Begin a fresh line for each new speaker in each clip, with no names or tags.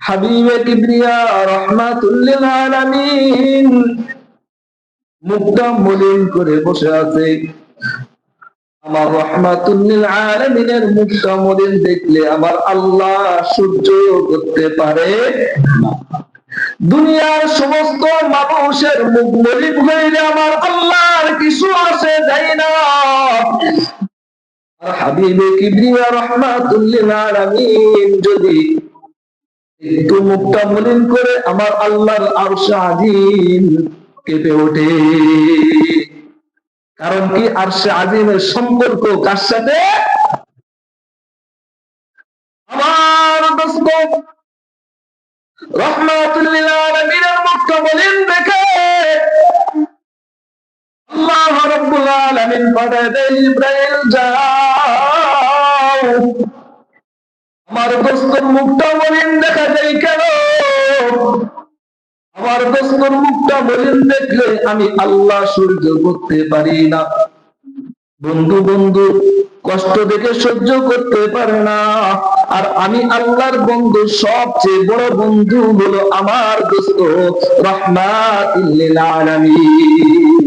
হাবিবে কিবরিয়া রাহমাতুল লিল আলামিন মুখটা মলিন করে বসে আছে। আমার রাহমাতুল লিল আলামিনের মুখটা মলিন দেখলে আমার আল্লাহ সহ্য করতে পারে না। দুনিয়ার সমস্ত মানুষের মুখ মলিন হইলে আমার আল্লাহর কিছু আসে যায় না। আর হাবিবে কিবরিয়া রাহমাতুল লিল আলামিন যদি একটু মুখটা মলিন করে আমার আল্লাহর আরশে আজিম কেঁপে ওঠে। কারণ কি, আরশে আজিমের সম্পর্ক কার সাথে? আমার দোস্ত রাহমাতুল লিল আলামিনের মুখটা মলিন দেখে আল্লাহ রাব্বুল আলামিন পাঠায় দেয় জিবরাইল, যাও। আমার দোস্তর মুখটা মলিন দেখা যায় কেন? আমার দোস্তর মুখটা মলিন দেখলে আমি আল্লাহ সহ্য করতে পারি না। বন্ধু কষ্ট দেখে সহ্য করতে পারে না। আর আমি আল্লাহর বন্ধু, সবচেয়ে বড় বন্ধু হলো আমার দোস্ত রাহমাতুল লিল আলামিন।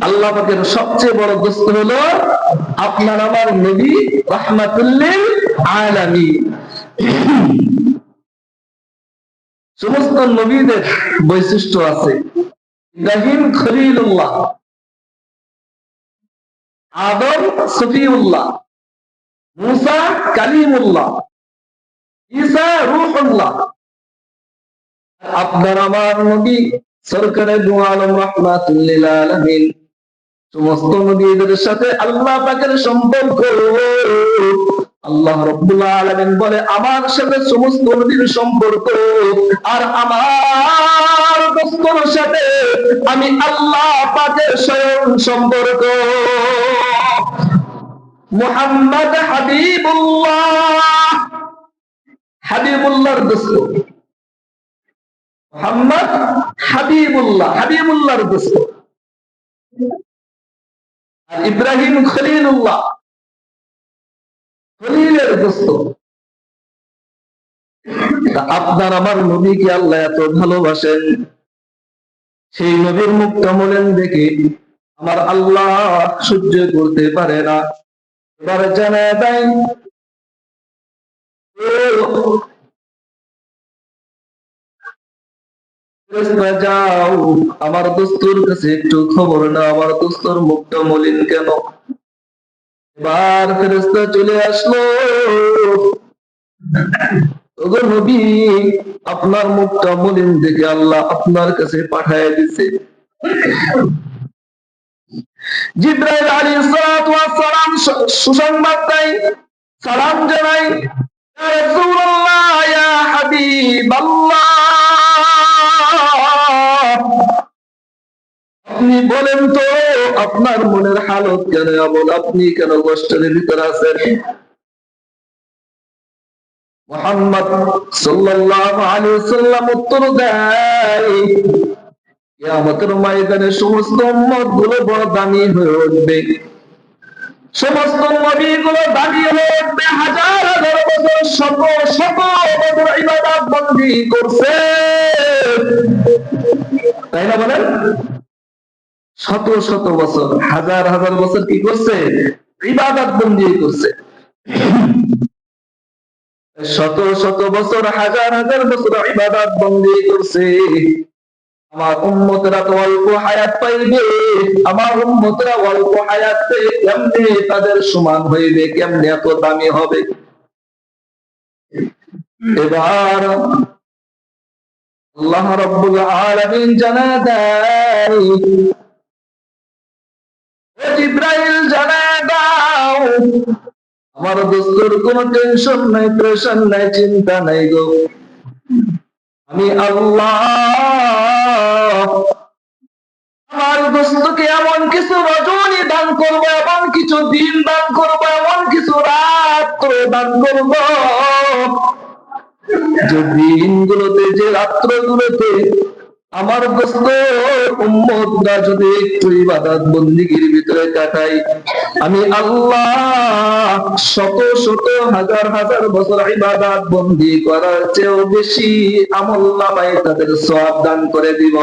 আল্লাহ পাকের সবচেয়ে বড় দোস্ত হলো আপনার আমার নবী রাহমাতুল লিল আলামিন। সমস্ত নবীদের বৈশিষ্ট্য আছে। ইব্রাহিম খলিলুল্লাহ, আদম সফিউল্লাহ, মুসা কালিমুল্লাহ, ঈসা রূহুল্লাহ। আপনার আমার নবী সরকারে দু আলম রাহমাতুল লিল আলামিন। সমস্ত নবীদের সাথে আল্লাহ পাকের সম্পর্ক, আল্লাহ রাব্বুল আলামিন বলে আমার সাথে সমস্ত নবীর সম্পর্ক, আর আমার দোস্তর সাথে আমি আল্লাহ পাকের স্বয়ং সম্পর্ক। মুহাম্মদ হাবিবুল্লাহ, হাবিবুল্লাহর দোস্ত। মুহাম্মদ হাবিবুল্লাহ, হাবিবুল্লাহর দোস্ত। আর ইব্রাহিম খলিলুল্লাহ, খলিলের দোস্ত। আপনার আমার নবীকে আল্লাহ এত ভালোবাসেন, সেই নবীর মুখটা মলিন দেখে আমার আল্লাহ সহ্য করতে পারে না। এবার জানায় দেয়, যাও আমার দোস্তর কাছে একটু খবর না, আমার দোস্তর মুখটা মলিন কেন। এবার ফেরেশতা চলে আসলো, ওগো নবী, আপনার মুখটা মলিন দেখে আল্লাহ আপনার কাছে পাঠায় দিছে। জিবরাইল আলাইহিস সালাতু ওয়াস সালাম সুসংবাদ দেয়, সালাম জানাই, ইয়া রাসূলুল্লাহ, ইয়া হাবিবাল্লাহ, আপনি বলেন তো আপনার মনের হালত কেন এমন, আপনি কেন কষ্টের ভিতরে আছেন? মুহাম্মদ সাল্লাল্লাহু আলাইহি ওয়াসাল্লাম উত্তর দেয়, কিয়ামতের ময়দানে সমস্ত উম্মত গুলো বড় দামি হয়ে উঠবে, সমস্ত নবী গুলো দামি হয়ে উঠবে, হাজার হাজার বছর শত শত বছর ইবাদত বন্দী করছে, তাই না বলেন? শত শত বছর, হাজার হাজার বছর কি করছে? ইবাদত বন্দী করছে। শত শত বছর, হাজার হাজার বছর ইবাদত বন্দী করছে। আমার উম্মতরা তো অল্প হায়াত পাইবে, আমার উম্মতরা অল্প হায়াত পেয়ে কেমনে তাদের সমান হইবে, কেমনে এত দামি হবে? এবার আল্লাহ রাব্বুল আলামিন জানায় দেয়, ও জিবরাইল জানায় দাও, আমার দোস্তর কোনো টেনশন নাই, প্রেশার নাই, চিন্তা নাই গো, আমি আল্লাহ আমার দোস্তকে এমন কিছু রজনী দান করবো, এমন কিছু দিন দান করবো, এমন কিছু রাত্র দান করবো, যে দিনগুলোতে, যে রাত্রগুলোতে আমার দোস্ত উম্মতরা যদি একটু ইবাদত বন্দিগির ভিতরে তাকাই, আমি আল্লাহ শত শত হাজার হাজার বছর ইবাদত বন্দি করার চেয়েও বেশি আমল নামায় তাদের সওয়াব দান করে দিব।